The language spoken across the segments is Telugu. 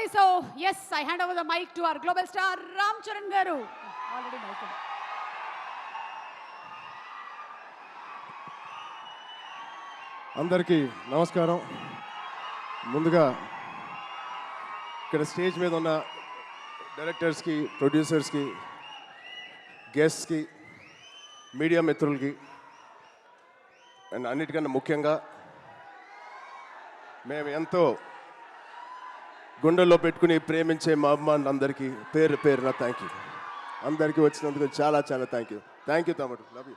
Okay, so yes, I hand over the mic to our global star Ram Charan Garu. Already mic. అందరికీ నమస్కారం. ముందుగా ఇక్కడ స్టేజ్ మీద ఉన్న డైరెక్టర్స్కి, ప్రొడ్యూసర్స్కి, గెస్ట్స్కి, మీడియా మిత్రులకి అండ్ అన్నిటికన్నా ముఖ్యంగా మేము ఎంతో గుండెల్లో పెట్టుకుని ప్రేమించే మా అభిమానులందరికీ పేరు పేరున థ్యాంక్ యూ. అందరికీ వచ్చినందుకు చాలా చాలా థ్యాంక్ యూ తమ్ముడు, లవ్ యూ.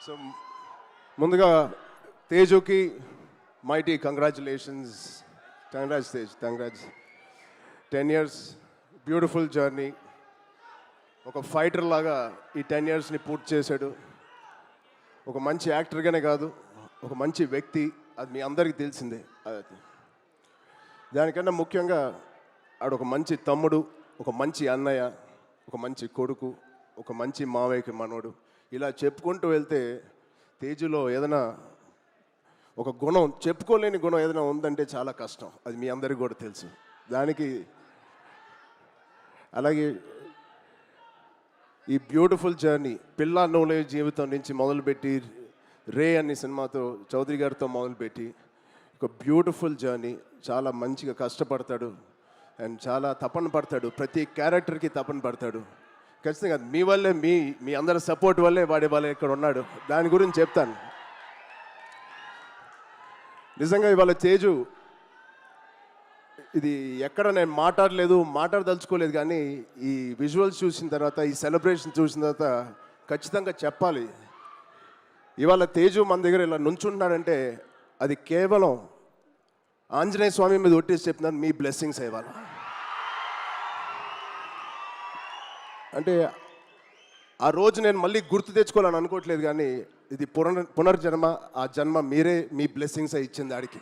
సో ముందుగా తేజుకి mighty congratulations. Congrats Tej, congrats. 10 years beautiful journey. ఒక ఫైటర్ లాగా ఈ 10 yearsని పూర్తి చేశాడు. ఒక మంచి యాక్టర్గానే కాదు, ఒక మంచి వ్యక్తి, అది మీ అందరికీ తెలిసిందే. దానికన్నా ముఖ్యంగా ఆడొక మంచి తమ్ముడు, ఒక మంచి అన్నయ్య, ఒక మంచి కొడుకు, ఒక మంచి మావయ్యకి మనవడు. ఇలా చెప్పుకుంటూ వెళ్తే తేజులో ఏదైనా ఒక గుణం, చెప్పుకోలేని గుణం ఏదైనా ఉందంటే చాలా కష్టం. అది మీ అందరికీ కూడా తెలుసు. దానికి అలాగే ఈ బ్యూటిఫుల్ జర్నీ పిల్ల నోలే జీవితం నుంచి మొదలుపెట్టి రే అనే సినిమాతో చౌదరి గారితో మొదలుపెట్టి ఒక బ్యూటిఫుల్ జర్నీ. చాలా మంచిగా కష్టపడతాడు అండ్ చాలా తపన పడతాడు. ప్రతి క్యారెక్టర్కి తపన పడతాడు. ఖచ్చితంగా మీ వల్లే, మీ అందరి సపోర్ట్ వల్లే వాళ్ళ ఇక్కడ ఉన్నాడు. దాని గురించి చెప్తాను. నిజంగా ఇవాళ తేజు ఇది ఎక్కడ నేను మాట్లాడదలుచుకోలేదు, కానీ ఈ విజువల్స్ చూసిన తర్వాత, ఈ సెలబ్రేషన్ చూసిన తర్వాత ఖచ్చితంగా చెప్పాలి. ఇవాళ తేజు మన దగ్గర ఇలా నుంచుంటున్నాడంటే అది కేవలం ఆంజనేయ స్వామి మీద ఒట్టేసి చెప్తున్నాను, మీ బ్లెస్సింగ్స్ ఇవాళ. అంటే ఆ రోజు నేను మళ్ళీ గుర్తు తెచ్చుకోవాలని అనుకోవట్లేదు, కానీ ఇది పునర్జన్మ. ఆ జన్మ మీరే, మీ బ్లెస్సింగ్స్ ఇచ్చింది ఆడికి.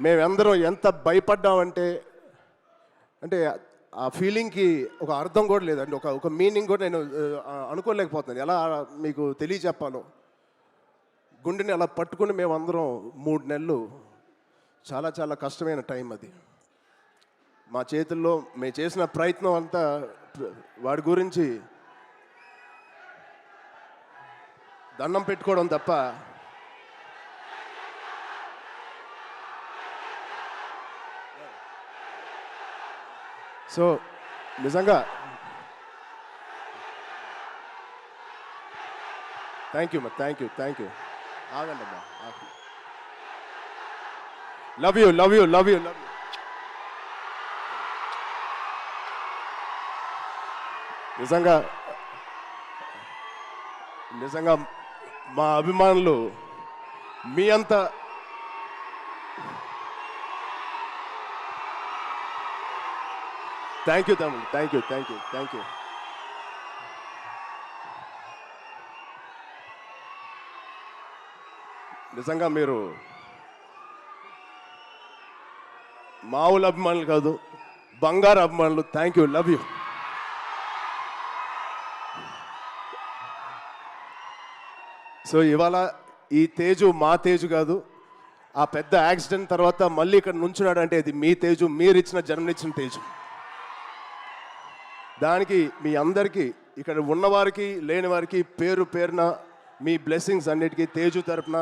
మేమందరం ఎంత భయపడ్డామంటే, అంటే ఆ ఫీలింగ్కి ఒక అర్థం కూడా లేదండి, ఒక మీనింగ్ కూడా నేను అనుకోలేకపోతున్నాను. ఎలా మీకు తెలియచెప్పాలో. గుండెని అలా పట్టుకుని మేమందరం 3 నెలలు, చాలా చాలా కష్టమైన టైం అది. మా చేతుల్లో మేము చేసిన ప్రయత్నం అంతా వాడి గురించి దండం పెట్టుకోవడం తప్ప సో నిజంగా థ్యాంక్ యూ. ఆగండి అమ్మా. Love you. నిజంగా మా అభిమానులు మీ అంత థ్యాంక్ యూ తమ్ముడు, థ్యాంక్ యూ. నిజంగా మీరు మామూలు అభిమానులు కాదు, బంగారు అభిమానులు. Thank you, love you. So ఇవాళ ఈ తేజు మా తేజు కాదు. ఆ పెద్ద యాక్సిడెంట్ తర్వాత మళ్ళీ ఇక్కడ నుంచున్నాడు అంటే ఇది మీ తేజు, మీరిచ్చిన జన్మనిచ్చిన తేజు. దానికి మీ అందరికీ, ఇక్కడ ఉన్నవారికి లేని వారికి పేరు పేరున మీ బ్లెస్సింగ్స్ అన్నిటికీ తేజు తరపున,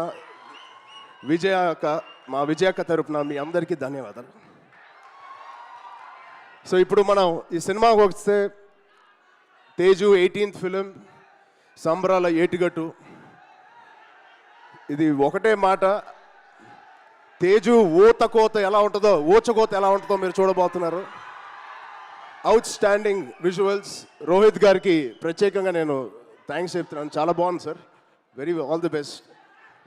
మా విజయక్క తరపున మీ అందరికీ ధన్యవాదాలు. సో ఇప్పుడు మనం ఈ సినిమాకి వస్తే, తేజు 18th ఫిలిం, సంబరాల ఏటిగట్టు. ఇది ఒకటే మాట, తేజు ఊచకోత ఎలా ఉంటుందో మీరు చూడబోతున్నారు. Out standing visuals. రోహిత్ గారికి ప్రత్యేకంగా నేను థ్యాంక్స్ చెప్తున్నాను. చాలా బాగుంది సార్, ఆల్ ది బెస్ట్.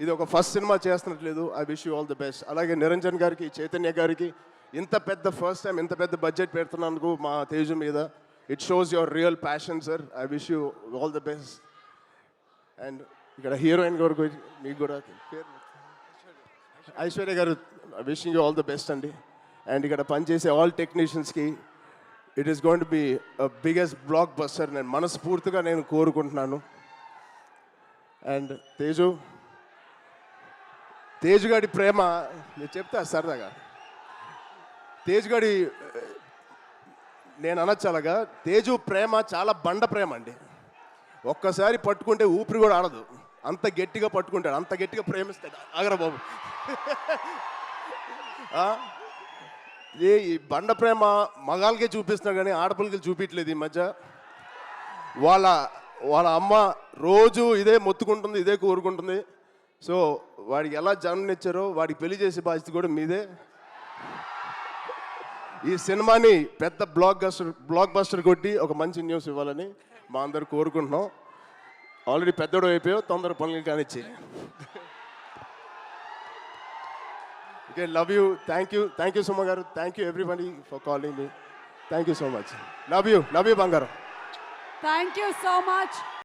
ఇది ఒక ఫస్ట్ సినిమా చేస్తున్నట్లేదు. I wish you all the best. అలాగే నిరంజన్ గారికి, చైతన్య గారికి ఇంత పెద్ద ఫస్ట్ టైం ఇంత పెద్ద బడ్జెట్ పెడుతున్నందుకు మా తేజు మీద, it shows your real passion sir. I wish you all the best. And ఇక్కడ హీరోయిన్ గారు మీకు కూడా ఐశ్వర్య గారు, wishing you all the best అండి. అండ్ ఇక్కడ పనిచేసే ఆల్ టెక్నీషియన్స్కి, it is going to be biggest blockbuster నేను మనస్ఫూర్తిగా కోరుకుంటున్నాను. అండ్ తేజ్ గాడి ప్రేమ నేను చెప్తా సరదాగా. తేజ్ గాడి నేను అనొచ్చు అలాగా, తేజు ప్రేమ చాలా బండ ప్రేమ అండి. ఒక్కసారి పట్టుకుంటే ఊపిరి కూడా ఆడదు, అంత గట్టిగా పట్టుకుంటాడు, అంత గట్టిగా ప్రేమిస్తాడు. ఆగరా బాబు. ఆ? ఈ బండ ప్రేమ మగాళ్ళకే చూపిస్తున్నాడు కానీ ఆడపిల్లకి చూపించలేదు ఈ మధ్య. వాళ్ళ అమ్మ రోజు ఇదే మొత్తుకుంటుంది, ఇదే కోరుకుంటుంది. సో వాడికి ఎలా జన్మనిచ్చారో వాడికి పెళ్లి చేసే బాధ్యత కూడా మీదే. ఈ సినిమాని పెద్ద బ్లాక్ బస్టర్ కొట్టి ఒక మంచి న్యూస్ ఇవ్వాలని మా అందరు కోరుకుంటున్నాం. ఆల్రెడీ పెద్దోడు అయిపోయావు, తొందర పనులు కానిచ్చి. Okay, love you, thank you Suma గారు, thank you everybody for calling me. Thank you so much. Love you బంగారం. Thank you so much.